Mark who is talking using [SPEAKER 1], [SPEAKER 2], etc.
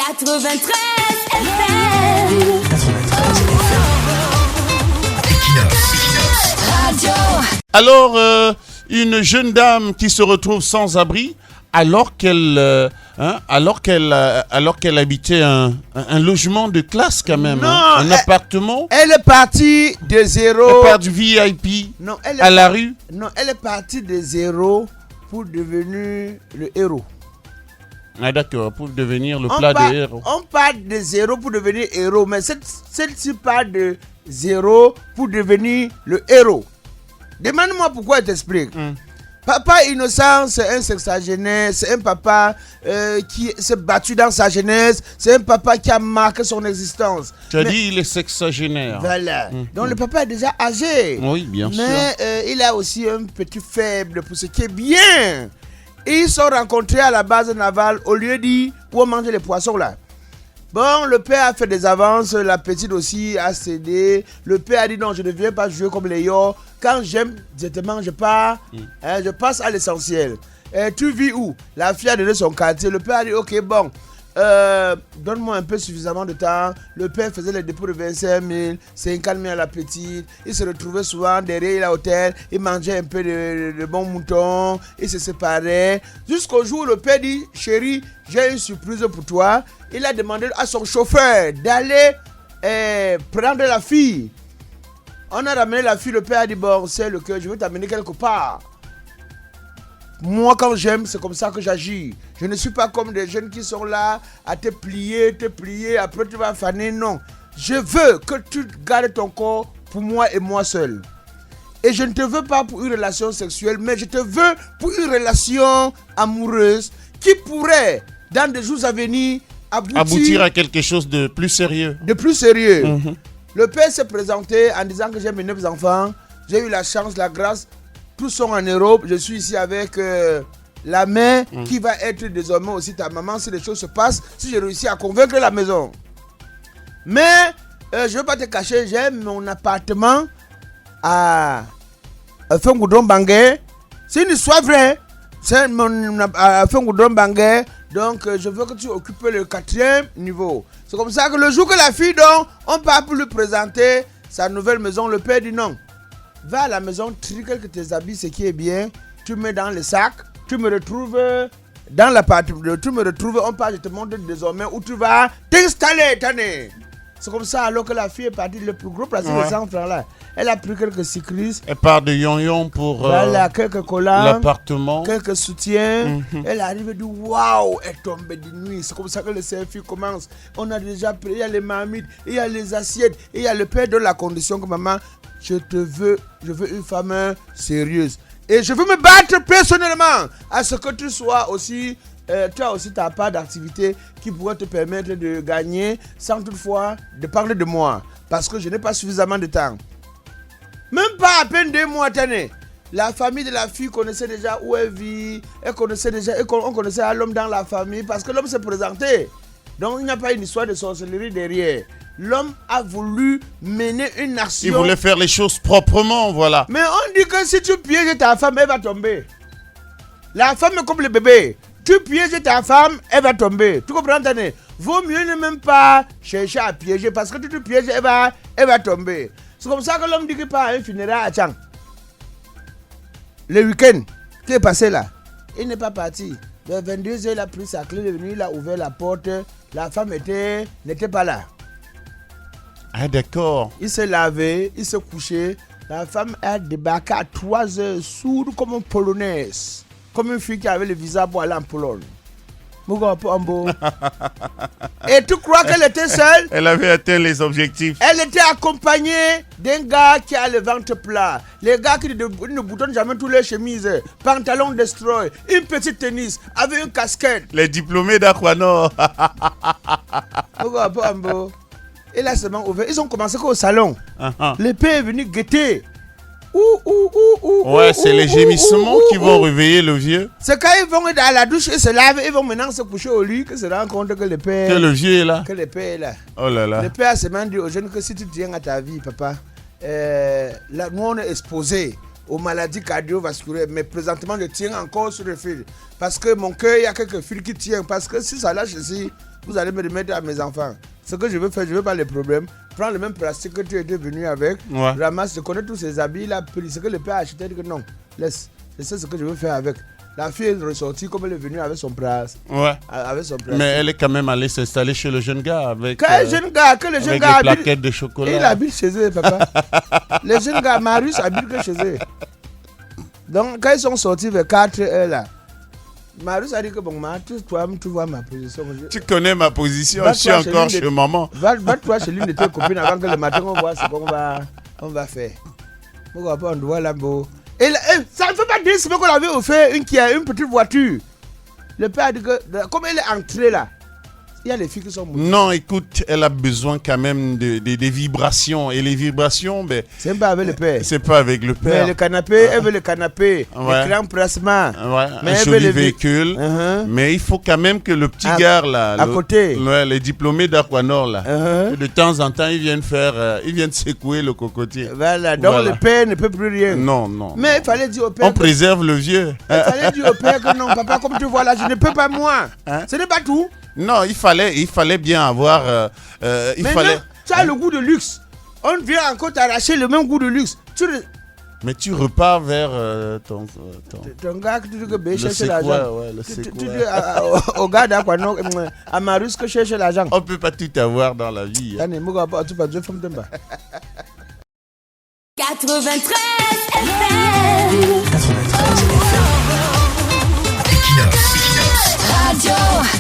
[SPEAKER 1] 93 FM. Radio.
[SPEAKER 2] Alors, une jeune dame qui se retrouve sans abri alors qu'elle habitait un logement de classe quand même,
[SPEAKER 3] Non,
[SPEAKER 2] un appartement.
[SPEAKER 3] Elle est partie de zéro.
[SPEAKER 2] Elle part du VIP
[SPEAKER 3] Non, elle
[SPEAKER 2] à la rue.
[SPEAKER 3] Non, elle est partie de zéro pour devenir le héros.
[SPEAKER 2] Ah d'accord, pour devenir le plat de héros.
[SPEAKER 3] On part de zéro pour devenir héros, mais celle-ci part de zéro pour devenir le héros. Demande-moi pourquoi elle t'explique. Papa innocent, c'est un sexagénaire, c'est un papa qui s'est battu dans sa jeunesse, c'est un papa qui a marqué son existence.
[SPEAKER 2] Tu as dit il est sexagénaire.
[SPEAKER 3] Voilà. Donc le papa est déjà âgé.
[SPEAKER 2] Oui, bien sûr.
[SPEAKER 3] Mais il a aussi un petit faible pour ce qui est bien. Et ils sont rencontrés à la base navale au lieu dit où on mangeait les poissons là. Bon, le père a fait des avances, la petite aussi a cédé. Le père a dit non, je ne viens pas jouer comme les yo. Quand j'aime, directement, je pars, je passe à l'essentiel. Tu vis où? La fille a donné son quartier. Le père a dit ok, bon, donne-moi un peu suffisamment de temps. Le père faisait les dépôts de 25 000, 50 000 à la petite. Il se retrouvait souvent derrière l'hôtel. Il mangeait un peu de bons moutons. Il se séparait. Jusqu'au jour où le père dit chérie, j'ai une surprise pour toi. Il a demandé à son chauffeur d'aller prendre la fille. On a ramené la fille. Le père a dit bon, c'est le cœur, je vais t'amener quelque part. Moi, quand j'aime, c'est comme ça que j'agis. Je ne suis pas comme des jeunes qui sont là à te plier, après tu vas faner. Non. Je veux que tu gardes ton corps pour moi et moi seul. Et je ne te veux pas pour une relation sexuelle, mais je te veux pour une relation amoureuse qui pourrait, dans des jours à venir, aboutir
[SPEAKER 2] à quelque chose de plus sérieux.
[SPEAKER 3] Le père s'est présenté en disant que j'ai mes 9 enfants. J'ai eu la chance, la grâce. Tous sont en Europe. Je suis ici avec la mère qui va être désormais aussi ta maman si les choses se passent, si j'ai réussi à convaincre la maison. Mais je ne veux pas te cacher, j'ai mon appartement à Fungoudon Bangé. C'est une histoire vraie. C'est à Fungoudon Bangé. Donc je veux que tu occupes le 4e niveau. C'est comme ça que le jour que la fille dort, on part pour lui présenter sa nouvelle maison. Le père dit non. Va à la maison, trie quelques tes habits, ce qui est bien. Tu mets dans le sac. Tu me retrouves dans l'appartement. On part, je te montre désormais où tu vas t'installer, Tane. C'est comme ça alors que la fille est partie. Le plus gros placé de 100 francs là. Elle a pris quelques cyclistes.
[SPEAKER 2] Elle part de Yon pour
[SPEAKER 3] voilà, quelques collants,
[SPEAKER 2] l'appartement.
[SPEAKER 3] Quelques soutiens. Elle arrive et dit waouh, elle tombe de nuit. C'est comme ça que le selfie commence. On a déjà pris, il y a les marmites, il y a les assiettes, et il y a le père de la condition que maman, je veux une femme sérieuse. Et je veux me battre personnellement à ce que tu sois aussi, tu as aussi ta part d'activité qui pourrait te permettre de gagner sans toutefois de parler de moi. Parce que je n'ai pas suffisamment de temps. Même pas à peine 2 mois, tenez. La famille de la fille connaissait déjà où elle vit. On connaissait l'homme dans la famille parce que l'homme s'est présenté. Donc il n'y a pas une histoire de sorcellerie derrière. L'homme a voulu mener une action.
[SPEAKER 2] Il voulait faire les choses proprement, voilà.
[SPEAKER 3] Mais on dit que si tu pièges ta femme, elle va tomber. La femme est comme le bébé. Tu pièges ta femme, elle va tomber. Tu comprends, Tane? Vaut mieux ne même pas chercher à piéger parce que tu te pièges, elle va tomber. C'est comme ça que l'homme dit qu'il part à un funérail à Tchang. Le week-end qui est passé là, il n'est pas parti. Vers 22h, il a pris sa clé de venue, il a ouvert la porte. La femme n'était pas là.
[SPEAKER 2] Ah d'accord.
[SPEAKER 3] Il s'est lavé, il s'est couché. La femme a débarqué à 3h, sourde comme une polonaise. Comme une fille qui avait le visa pour aller en Pologne. Et tu crois qu'elle était seule?
[SPEAKER 2] Elle avait atteint les objectifs.
[SPEAKER 3] Elle était accompagnée d'un gars qui a le ventre plat. Les gars qui ne boutonnent jamais toutes les chemises. Pantalon destroy, une petite tennis avec une casquette.
[SPEAKER 2] Les diplômés d'Aquanor.
[SPEAKER 3] Et là, seulement ouvert. Ils ont commencé qu'au salon. Le père est venu guetter.
[SPEAKER 2] C'est les gémissements qui vont réveiller le vieux.
[SPEAKER 3] C'est quand ils vont à la douche et se lavent, ils vont maintenant se coucher au lit que se rendent compte que le père.
[SPEAKER 2] Que le vieux est là.
[SPEAKER 3] Que le père est là.
[SPEAKER 2] Oh là là.
[SPEAKER 3] Le père a seulement dit aux jeunes que si tu tiens à ta vie, papa, là, nous on est exposés aux maladies cardiovasculaires. Mais présentement, je tiens encore sur le fil. Parce que mon cœur, il y a quelques fils qui tiennent. Parce que si ça lâche ici, vous allez me remettre à mes enfants. Ce que je veux faire, je veux pas les problèmes. Prends le même plastique que tu étais venu avec.
[SPEAKER 2] Ouais.
[SPEAKER 3] Ramasse, je connais tous ces habits. Il a pris ce que le père a acheté. Il dit que non, laisse. Je sais ce que je veux faire avec. La fille est ressortie comme elle est venue avec son plastique.
[SPEAKER 2] Ouais.
[SPEAKER 3] Avec son plastique.
[SPEAKER 2] Mais elle est quand même allée s'installer chez le jeune gars avec.
[SPEAKER 3] Quel jeune gars, que le jeune
[SPEAKER 2] avec
[SPEAKER 3] gars
[SPEAKER 2] les plaquettes de chocolat.
[SPEAKER 3] Il habite chez eux, papa. Les jeunes gars, Marius habite que chez eux. Donc, quand ils sont sortis vers 4 heures là, Marius a dit que bon, toi, tu vois ma position.
[SPEAKER 2] Tu connais ma position,
[SPEAKER 3] Va
[SPEAKER 2] je suis
[SPEAKER 3] toi chez
[SPEAKER 2] encore
[SPEAKER 3] l'une
[SPEAKER 2] chez
[SPEAKER 3] de-
[SPEAKER 2] maman.
[SPEAKER 3] Va-toi chez l'une de tes copines avant que le matin on voit ce qu'on va faire. Pourquoi pas, on doit là-bas. Et là, ça ne fait pas 10 semaines qu'on avait offert une petite voiture. Le père a dit que, comme elle est entrée là, il y a les filles qui sont montées.
[SPEAKER 2] Non, écoute, elle a besoin quand même des vibrations. Et les vibrations, ben,
[SPEAKER 3] C'est pas avec le père.
[SPEAKER 2] c'est pas avec le
[SPEAKER 3] Mais
[SPEAKER 2] père.
[SPEAKER 3] le canapé, elle veut le canapé,
[SPEAKER 2] Ouais.
[SPEAKER 3] le grand placement.
[SPEAKER 2] Ouais,
[SPEAKER 3] Mais
[SPEAKER 2] un
[SPEAKER 3] elle veut
[SPEAKER 2] joli
[SPEAKER 3] les
[SPEAKER 2] véhicule.
[SPEAKER 3] Uh-huh.
[SPEAKER 2] Mais il faut quand même que le petit
[SPEAKER 3] À-
[SPEAKER 2] gars là,
[SPEAKER 3] à côté.
[SPEAKER 2] ouais, les diplômés d'Aquanor là,
[SPEAKER 3] Uh-huh.
[SPEAKER 2] de temps en temps, ils viennent secouer le cocotier.
[SPEAKER 3] Voilà, donc
[SPEAKER 2] Voilà.
[SPEAKER 3] le père ne peut plus rien.
[SPEAKER 2] Non, non.
[SPEAKER 3] Mais il fallait dire au père.
[SPEAKER 2] On préserve le vieux.
[SPEAKER 3] Il fallait dire au père que non, papa, comme tu vois là, je ne peux pas moi.
[SPEAKER 2] Hein?
[SPEAKER 3] Ce n'est pas tout.
[SPEAKER 2] Non, il fallait bien avoir. Il
[SPEAKER 3] Maintenant,
[SPEAKER 2] fallait.
[SPEAKER 3] tu as le goût de luxe. On vient encore t'arracher le même goût de luxe.
[SPEAKER 2] Mais tu repars vers ton.
[SPEAKER 3] Ton gars, tu dis que ben,
[SPEAKER 2] Le
[SPEAKER 3] cherche
[SPEAKER 2] c'est
[SPEAKER 3] l'argent.
[SPEAKER 2] quoi, ouais, le
[SPEAKER 3] Tu
[SPEAKER 2] c'est
[SPEAKER 3] dis
[SPEAKER 2] quoi.
[SPEAKER 3] au gars d'Aqua, non, à Marius que cherche l'argent.
[SPEAKER 2] On peut pas tout avoir dans la vie. Hein.
[SPEAKER 1] 93 FM.
[SPEAKER 4] Equinox.
[SPEAKER 1] Radio.